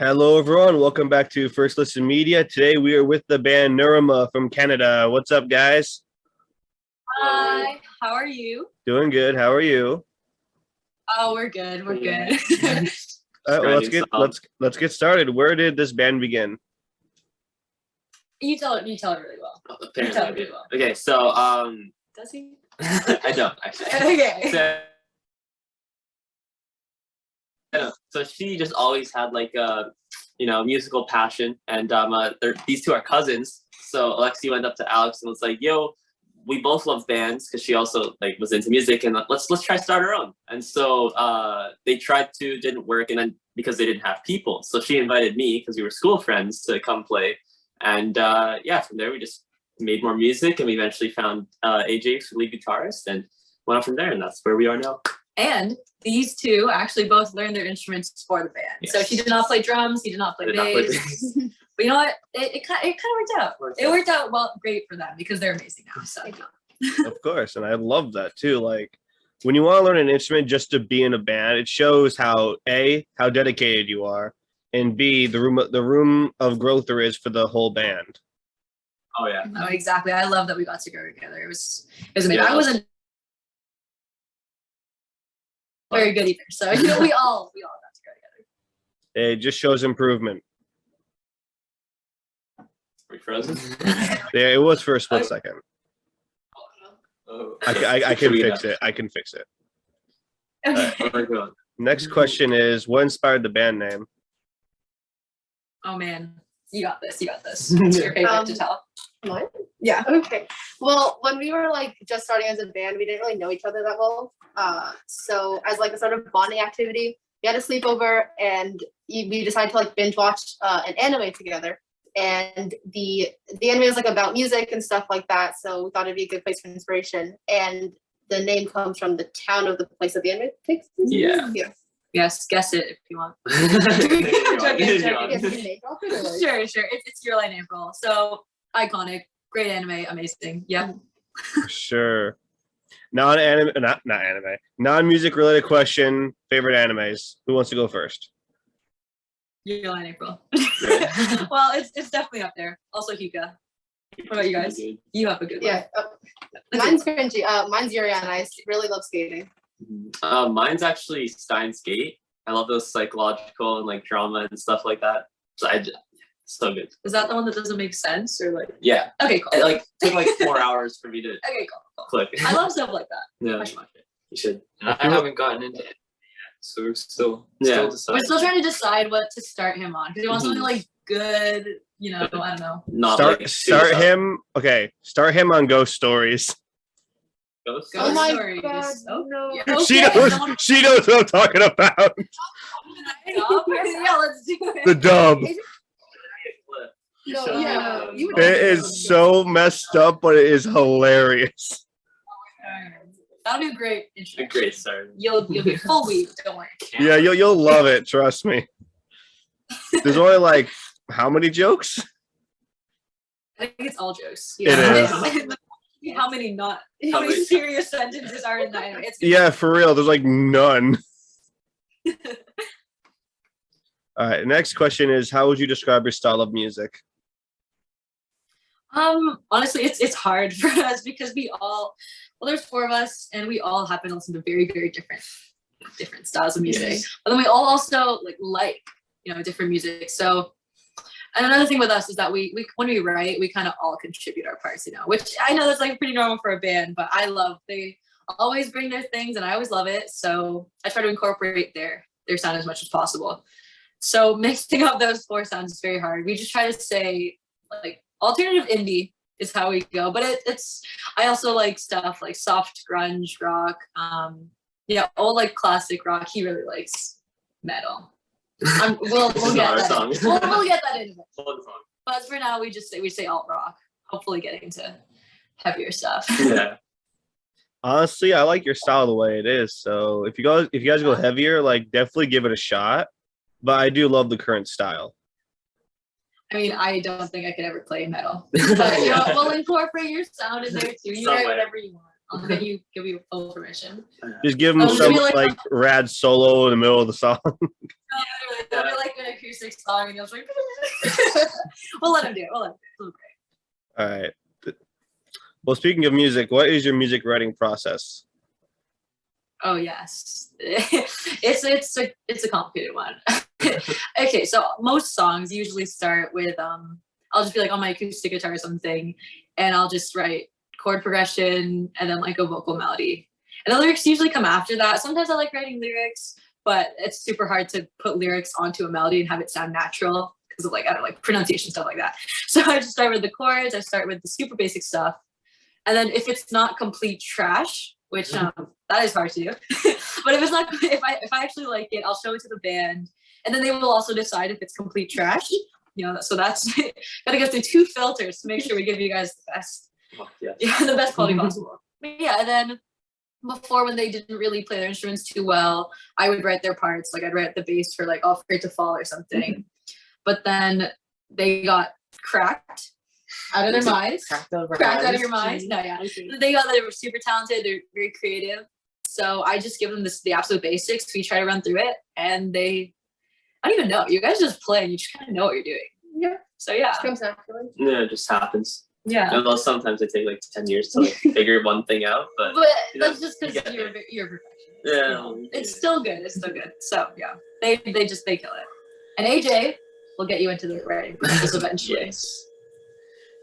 Hello, everyone. Welcome back to First Listen Media. Today we are with the band Nerima from Canada. What's up, guys? Hi, how are you? Doing good. How are you? Oh, we're good. We're good. All right, well, let's get started. Where did this band begin? You tell it really well. Oh, You tell it really well. Okay, so Does he? I don't actually. Okay. So she just always had like a musical passion, and these two are cousins. So Alexi went up to Alex and was like, "Yo, we both love bands," because she also like was into music, and let's try to start our own. And so they tried to, didn't work, and then because they didn't have people, so she invited me because we were school friends to come play. And from there we just made more music, and we eventually found AJ, lead guitarist, and went on from there, and that's where we are now. And these two actually both learned their instruments for the band. Yes. So she did not play drums, he did not play bass. But you know what? It kind of worked out. It worked out great for them because they're amazing now. So Of course, and I love that too. Like when you want to learn an instrument just to be in a band, it shows how dedicated you are, and B, the room of growth there is for the whole band. Oh yeah. No, exactly. I love that we got to go together. It was amazing. Yeah, I wasn't very good either. So we all got to go together. It just shows improvement. Are we frozen? Yeah, it was for a split second. Oh. I can fix it. I can fix it. Okay. Right. Next question is, what inspired the band name? Oh man, you got this. It's your favorite to tell. Mine? Yeah. Okay. Well, when we were like just starting as a band, we didn't really know each other that well. So as like a sort of bonding activity, we had a sleepover, and we decided to like binge watch an anime together. And the anime is like about music and stuff like that. So we thought it'd be a good place for inspiration. And the name comes from the town of the place that the anime takes. Yeah. Yes, guess it if you want. Sure. It's Your Line April. So iconic, great anime, amazing. Yeah. Sure. Non-music related question. Favorite animes. Who wants to go first? Your Line April. Well, it's definitely up there. Also Hika. What about you guys? You have a good one. Yeah. Mine's cringy. Mine's Yuri on Ice. Really love skating. Mine's actually Steins Gate. I love those psychological and like drama and stuff like that. So so good. Is that the one that doesn't make sense or like? Yeah. Okay, cool. It like took like 4 hours for me to Okay, cool. click. I love stuff like that. Yeah. I should watch it. You should. I haven't gotten into it yet, so we're still We're deciding. still trying to decide what to start him on because he wants something like good. I don't know. Not Start him. Okay, start him on Ghost Stories. Ghost Ghost Oh my Stories. God, Oh, no. yeah, okay. She knows what I'm talking about. Yeah, let's do it. The dub. No, yeah. It is so messed up, but it is hilarious. That'll be a great A introduction. great start. You'll be full week. Don't worry. Yeah, you'll love it. Trust me. There's only like how many jokes? I think it's all jokes. It is. How many serious sentences are in that? Yeah, for real. There's like none. All right. Next question is, how would you describe your style of music? Honestly, it's hard for us because there's 4 of us and we all happen to listen to very, very different styles of music. Yes. But then we all also like different music. So, and another thing with us is that we when we write, we kind of all contribute our parts, which I know that's like pretty normal for a band, but they always bring their things and I always love it. So I try to incorporate their sound as much as possible. So mixing up those 4 sounds is very hard. We just try to say like alternative indie is how we go, but I also like stuff like soft grunge rock, old like classic rock. He really likes metal. We'll get that. We'll get that into it. But for now, we say alt rock. Hopefully, getting to heavier stuff. Yeah. Honestly, I like your style the way it is. So if you guys go heavier, like definitely give it a shot. But I do love the current style. I mean, I don't think I could ever play metal. But we'll incorporate your sound in there too. You write whatever you want. I'll give you full permission. Just give them some like rad solo in the middle of the song. That'll be like an acoustic song, and you'll just like, we'll let him do it. We'll let him do it. It'll be great. All right. Well, speaking of music, what is your music writing process? Oh yes, it's a complicated one. Okay, so most songs usually start with I'll just be like on my acoustic guitar or something, and I'll just write chord progression and then like a vocal melody. And the lyrics usually come after that. Sometimes I like writing lyrics, but it's super hard to put lyrics onto a melody and have it sound natural because of like, I don't know, like pronunciation, stuff like that. So I just start with the chords, I start with the super basic stuff. And then if it's not complete trash, which that is hard to do, but if I actually like it, I'll show it to the band, and then they will also decide if it's complete trash. So that's gotta go through 2 filters to make sure we give you guys the best, the best quality possible. But yeah, and then before, when they didn't really play their instruments too well, I would write their parts. Like I'd write the bass for like "All Afraid to Fall" or something. But then they got cracked out of their minds. Cracked out of your minds. No, yeah. They were super talented. They're very creative. So I just give them the absolute basics. We try to run through it, and I don't even know. You guys just play, and you just kind of know what you're doing. Yeah. So yeah. It comes naturally. Yeah, it just happens. Yeah. Although sometimes it takes like 10 years to like figure one thing out, but that's just because you're a perfectionist. Yeah. It's still good. It's still good. So yeah, they kill it. And AJ will get you into the writing process eventually. Yes.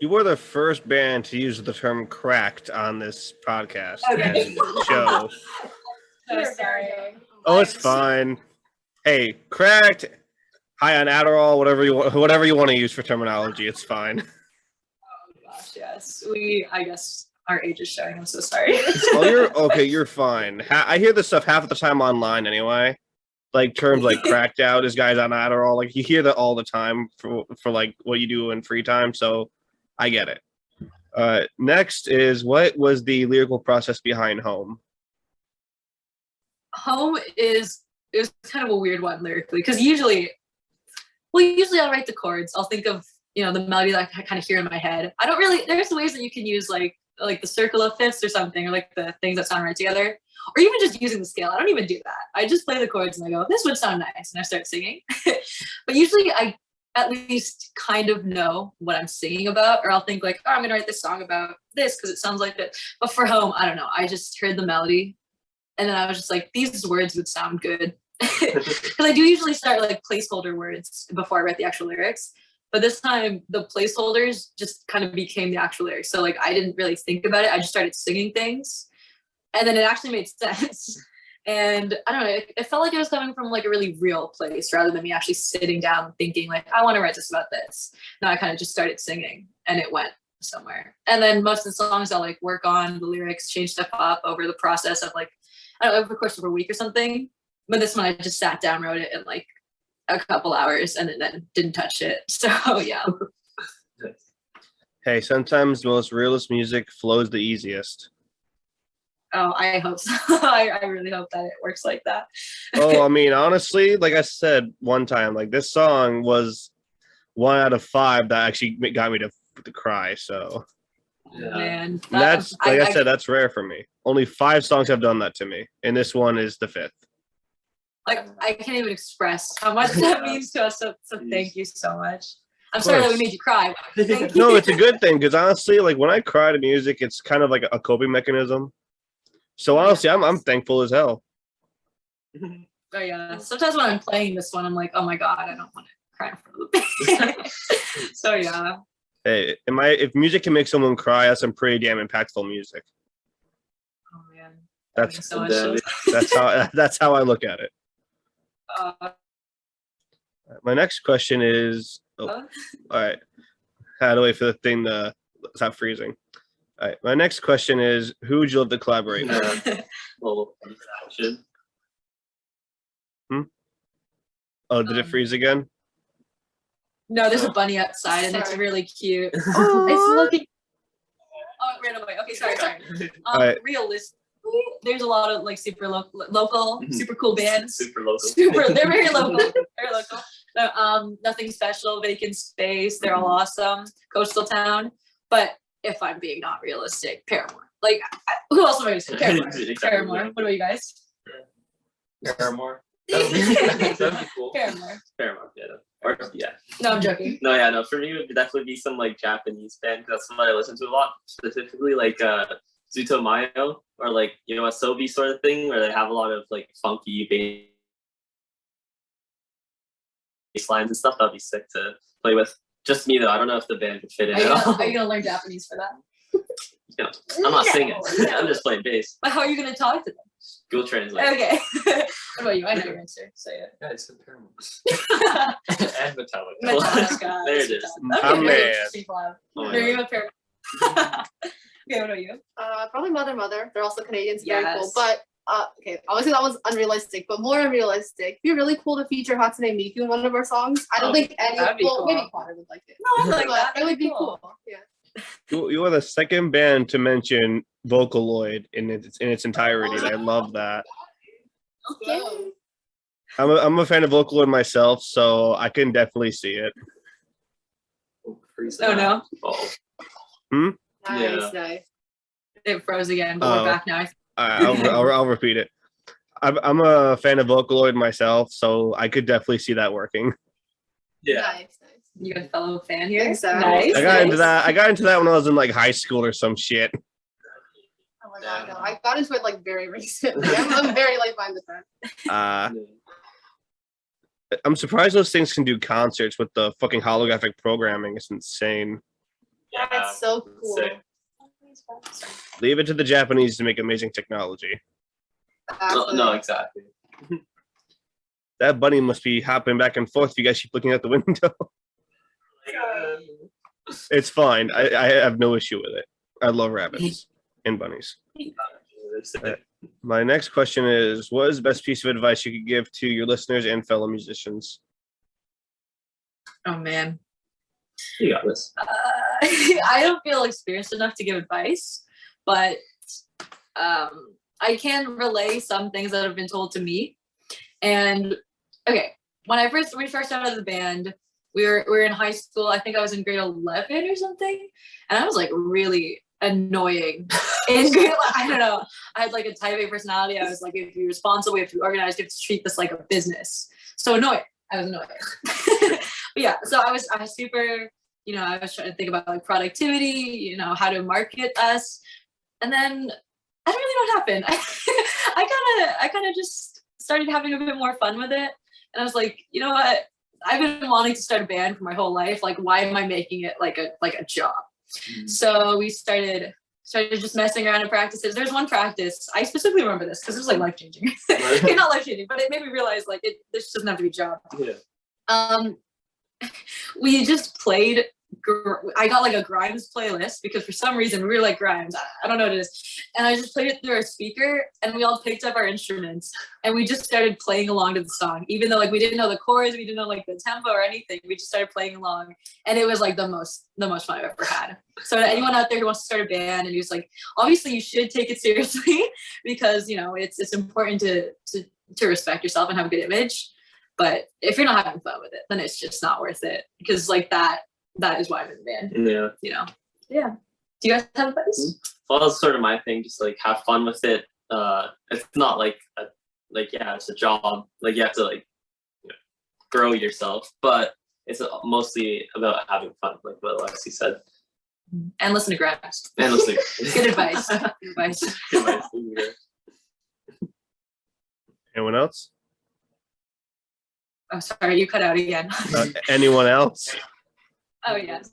You were the first band to use the term "cracked" on this podcast and show. So sorry. Oh, it's fine. Hey, cracked, high on Adderall, whatever you want to use for terminology, it's fine. Oh gosh, yes. I guess our age is showing. I'm so sorry. Oh, you're fine. I hear this stuff half of the time online anyway. Like terms like cracked out, this guy's on Adderall. Like you hear that all the time for like what you do in free time. So I get it. Next is, what was the lyrical process behind Home? Home is kind of a weird one lyrically, because usually I'll write the chords. I'll think of the melody that I kind of hear in my head. I don't really. There's ways that you can use like the circle of fifths or something, or like the things that sound right together, or even just using the scale. I don't even do that. I just play the chords and I go, this would sound nice, and I start singing. But usually I at least kind of know what I'm singing about, or I'll think like, oh, I'm gonna write this song about this because it sounds like it. But for Home, I don't know. I just heard the melody, and then I was just like, these words would sound good. Because I do usually start like placeholder words before I write the actual lyrics. But this time the placeholders just kind of became the actual lyrics. So like I didn't really think about it. I just started singing things, and then it actually made sense. And I don't know, it felt like it was coming from like a really real place rather than me actually sitting down thinking like, I want to write this about this. No, I kind of just started singing and it went somewhere. And then most of the songs I'll like work on the lyrics, change stuff up over the process of like, I don't know, over the course of a week or something. But this one I just sat down, wrote it in like a couple hours, and then didn't touch it. So yeah. Hey, sometimes the most realist music flows the easiest. Oh, I hope so. I really hope that it works like that. Oh, I mean, honestly, like I said one time, like this song was 1 out of 5 that actually got me to cry. So Man, that's like I said, that's rare for me. Only 5 songs have done that to me, and this one is the 5th. Like I can't even express how much that means to us. So thank you so much. I'm sorry that we made you cry. No, it's a good thing, because honestly, like when I cry to music, it's kind of like a coping mechanism. So honestly, I'm thankful as hell. Oh yeah. Sometimes when I'm playing this one, I'm like, oh my god, I don't want to cry in front of the band. So yeah. Hey, if music can make someone cry, that's some pretty damn impactful music. Oh man. That's so much. that's how I look at it. My next question is, all right. I had to wait for the thing to stop freezing. All right. My next question is, who would you love to collaborate with? Well, Oh, did it freeze again? No, there's a bunny outside and it's really cute. It's looking. Oh, it ran away. Okay, sorry. Right. Realistically, there's a lot of like super local, super cool bands. Super local. They're very local. Very local. No, nothing special. Vacant Space. They're all awesome. Coastal Town. But if I'm being not realistic, Paramore. Like, who else am I going to say? Paramore. Exactly. Paramore. What about you guys? Paramore. That'd be cool. Paramore. Paramore, yeah. Or, yeah. No, I'm joking. No, yeah, no. For me, it would definitely be some like Japanese band because that's what I listen to a lot. Specifically, like Zuto Mayo or like Asobi sort of thing, where they have a lot of like funky bass lines and stuff. That'd be sick to play with. Just me though. I don't know if the band could fit in Are you at all. gonna, are you gonna learn Japanese for that? I'm not singing. No. I'm just playing bass. But how are you gonna talk to them? Google Translate. Okay. What about you? I know your answer. Say it. Yeah, it's in Paramore. And Metallica. Metallica. There it is. Okay, My very man. interesting collab. Oh my Nerima, Paramore. Okay, what about you? Probably Mother. They're also Canadians, very cool. Yes. But okay, obviously that was unrealistic, but more unrealistic. It'd be really cool to feature Hatsune Miku in one of our songs. I don't think any. that'd be Well, cool. maybe Connor would like it. No, I like But that. it would be Cool. cool. Yeah. You are the second band to mention Vocaloid in its entirety. And I love that. Okay. I'm a fan of Vocaloid myself, so I can definitely see it. Freeze Oh it no, out. Oh. Nice, Yeah. nice. it froze again, but Oh. we're back now. I'll repeat it. I'm a fan of Vocaloid myself, so I could definitely see that working. Yeah. Nice, nice. You got a fellow fan here. Exactly. Nice. I got into that when I was in like high school or some shit. Oh my god, no. I got into it like very recently. I'm very like behind the trend. I'm surprised those things can do concerts with the fucking holographic programming. It's insane. Yeah. That's so cool. Sick. Leave it to the Japanese to make amazing technology. No, exactly. That bunny must be hopping back and forth if you guys keep looking out the window. It's fine. I have no issue with it. I love rabbits and bunnies. My next question is, what is the best piece of advice you could give to your listeners and fellow musicians? Oh man. You got this. I don't feel experienced enough to give advice, but I can relay some things that have been told to me. And okay, when we first started the band, we were in high school. I think I was in grade 11 or something, and I was like really annoying in grade. I don't know. I had like a type A personality. I was like, if you're responsible, we have to be organized. You have to treat this like a business. So annoying. I was annoying. But yeah, so I was super. I was trying to think about like productivity. How to market us, and then I don't really know what happened. I kind of just started having a bit more fun with it, and I was like, you know what? I've been wanting to start a band for my whole life. Like, why am I making it like a job? Mm-hmm. So we started just messing around in practices. There's one practice I specifically remember this because it was like life changing. Okay, not life changing, but it made me realize like this doesn't have to be a job. Yeah. We just played. I got like a Grimes playlist because for some reason we were like Grimes. I don't know what it is. And I just played it through our speaker and we all picked up our instruments and we just started playing along to the song. Even though like we didn't know the chords, we didn't know like the tempo or anything. We just started playing along and it was like the most fun I've ever had. So to anyone out there who wants to start a band and who's like, obviously you should take it seriously because it's important to respect yourself and have a good image. But if you're not having fun with it, then it's just not worth it. Because like that is why I'm in the band. Yeah. Yeah. Do you guys have advice? Well, that's sort of my thing. Just like have fun with it. It's not like it's a job. Like you have to like grow yourself, but it's mostly about having fun, like what Alexi said. And listen to Grimes. And listen. Good advice. Good advice. Good advice. Anyone else? Oh, sorry, you cut out again. Anyone else? Oh yes.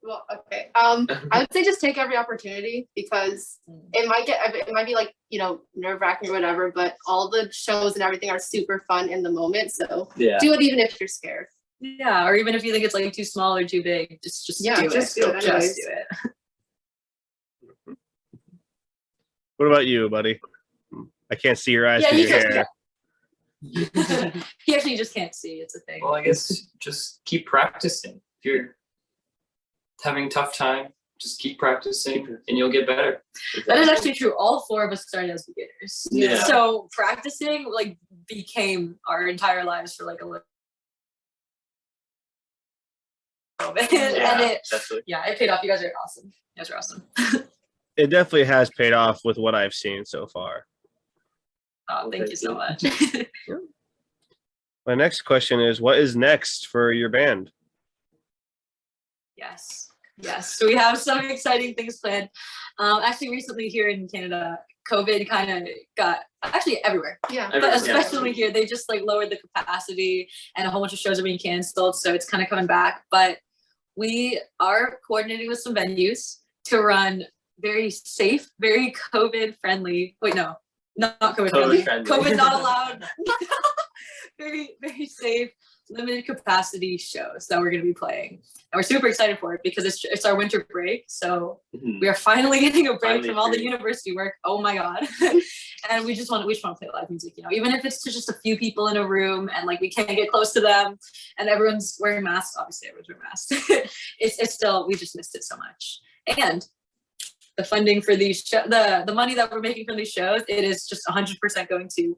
Well, okay. I would say just take every opportunity because it might be like nerve-wracking or whatever, but all the shows and everything are super fun in the moment. So do it even if you're scared. Yeah, or even if you think it's like too small or too big, just do it. Just do it. Just do it. What about you, buddy? I can't see your eyes Yeah, through you your just- hair. He actually just can't see. It's a thing. Well, I guess just keep practicing. If you're having a tough time, just keep practicing and you'll get better. That is actually true. All four of us started as beginners. Yeah. So practicing like became our entire lives for like a little bit. And it definitely. it paid off. You guys are awesome. You guys are awesome. it definitely has paid off with what I've seen so far. Oh, thank you so much. My next question is, what is next for your band? Yes. So we have some exciting things planned. Actually, recently here in Canada, COVID kind of got actually everywhere, Yeah. but especially here, they just like lowered the capacity and a whole bunch of shows are being canceled. So it's kind of coming back. But we are coordinating with some venues to run very safe, very COVID friendly. Wait, no, not COVID friendly. COVID not allowed. Very, very safe, limited capacity shows that we're going to be playing. And we're super excited for it because it's our winter break. So we are finally getting a break from all the university work. Oh my God. And we just want to play live music, you know, even if it's to just a few people in a room and like we can't get close to them and everyone's wearing masks. Obviously everyone's wearing masks. it's still, we just missed it so much. And the funding for these the money that we're making from these shows, it is just 100% going to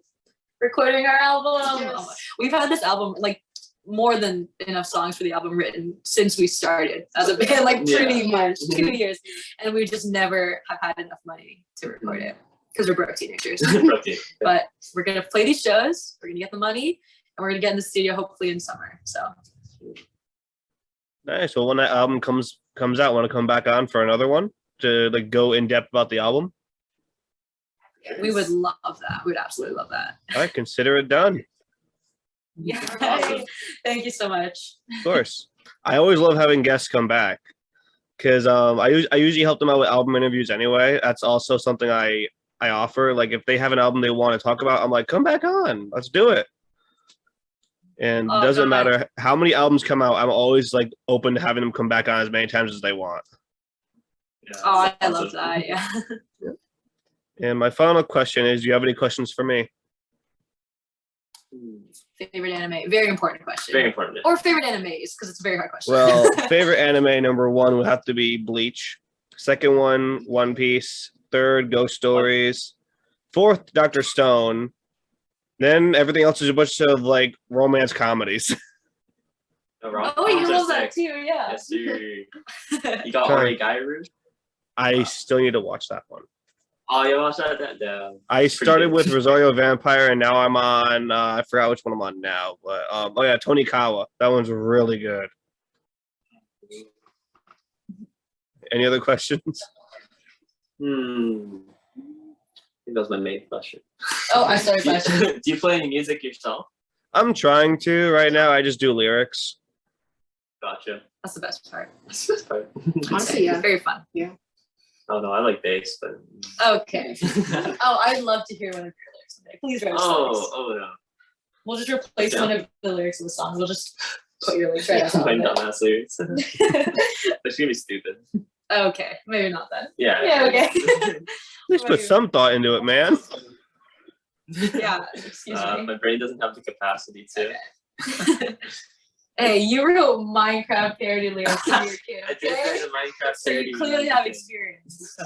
recording our album. Yes. We've had this album like more than enough songs for the album written since we started as a band, like pretty much 2 years, and we just never have had enough money to record it because we're broke teenagers. But we're gonna play these shows, we're gonna get the money, and we're gonna get in the studio hopefully in summer. So Nice. Well, when that album comes out, want to come back on for another one to like go in depth about the album? we would love that. We would absolutely love that. All right, consider it done. Yeah. Awesome. Thank you so much. Of course. I always love having guests come back because I usually help them out with album interviews anyway. That's also something I offer. Like if they have an album they want to talk about, I'm like, come back on, let's do it. And it doesn't matter how many albums come out, I'm always like open to having them come back on as many times as they want. Yeah, Oh, I awesome. love that. Yeah. And my final question is, do you have any questions for me? Favorite anime? Very important question. Very important. Or favorite animes, because it's a very hard question. Well, favorite anime number one would have to be Bleach. Second one, One Piece. Third, Ghost Stories. Fourth, Dr. Stone. Then everything else is a bunch of like romance comedies. Oh, you love that too, yeah. Yes, sir. You got Origairu? I still need to watch that one. Oh, you watched that? I started with Rosario Vampire, and now I'm on. I forgot which one I'm on now, but oh yeah, Tonikawa. That one's really good. Any other questions? I think that was my main question. Oh, I started question. Do you play any music yourself? I'm trying to right now. I just do lyrics. Gotcha. That's the best part. That's the best part. Honestly, yeah. Very fun. Oh no, I like bass, but. Okay. Oh, I'd love to hear one of your lyrics today. Please write us lyrics. Oh no. We'll just replace one of the lyrics of the song. We'll just put your lyrics right on top My of it. dumbass lyrics. That's gonna be stupid. Okay, maybe not then. Yeah. Yeah, okay. Let's put some thought into it, man. Yeah, excuse me. My brain doesn't have the capacity to. Okay. Hey, you wrote Minecraft parody lyrics when you were a kid, I did okay? play the Minecraft So you parody clearly when I have was a kid. experience.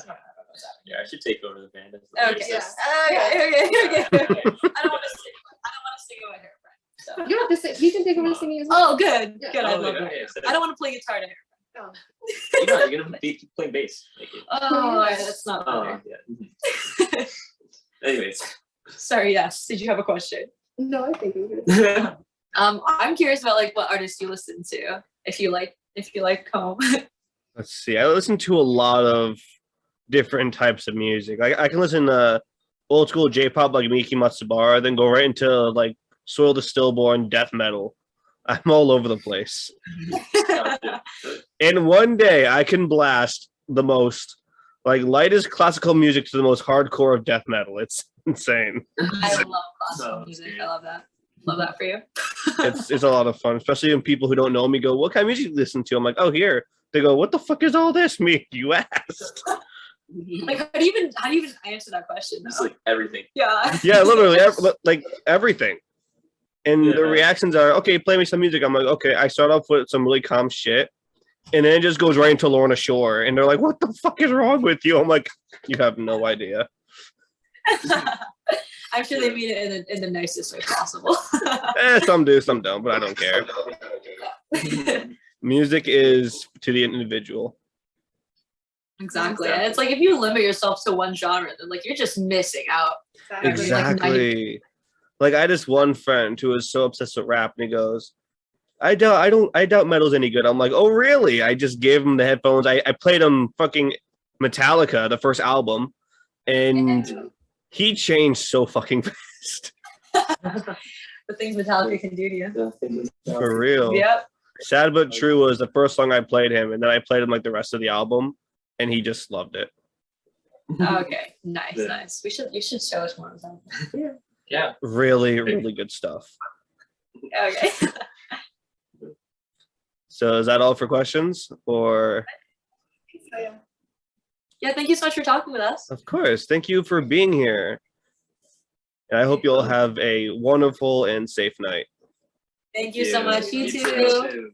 Yeah, I should take over the band. As the Okay. lyricist. Okay. I don't want to sing about hairbrand. So. You don't have to sing. You can take over the singing as well. Oh, good. Yeah. Good. I Oh, love that. okay, so I don't want to play guitar to hairbrand. you're gonna be playing bass. Like you. Oh, that's not Oh better. yeah. Anyways. Sorry. Yes. Did you have a question? No, I think you're good. I'm curious about like what artists you listen to. If you like home. Let's see. I listen to a lot of different types of music. I can listen to old school J-pop like Miki Matsubara, then go right into like Soil the Stillborn, death metal. I'm all over the place. Gotcha. In one day, I can blast the most like lightest classical music to the most hardcore of death metal. It's insane. I love classical No, music. yeah. I love that. Love that for you. It's a lot of fun, especially when people who don't know me go, "What kind of music do you listen to?" I'm like, "Oh, here." They go, "What the fuck is all this?" Me, you asked. Like, how do you even answer that question? Just Though? like everything. Yeah. Yeah, literally, like everything. And the Yeah. reactions are, "Okay, play me some music." I'm like, "Okay." I start off with some really calm shit, and then it just goes right into Lorna Shore, and they're like, "What the fuck is wrong with you?" I'm like, "You have no idea." I'm sure they mean it in the nicest way possible. Some do, some don't, but I don't care. Music is to the individual. Exactly. And it's like if you limit yourself to one genre, then like you're just missing out. Exactly. Like I had this one friend who was so obsessed with rap, and he goes, I doubt metal's any good. I'm like, oh really? I just gave him the headphones. I played him fucking Metallica, the first album, and he changed so fucking fast. The things Metallica can do to you. For real. Yep. Sad But True was the first song I played him, and then I played him like the rest of the album, and he just loved it. Okay. Nice. You should show us more of them. Yeah. Really, really good stuff. Okay. So is that all for questions? Or Yeah, thank you so much for talking with us. of course, thank you for being here. And I hope you'll have a wonderful and safe night. Thank you so much. You too. too.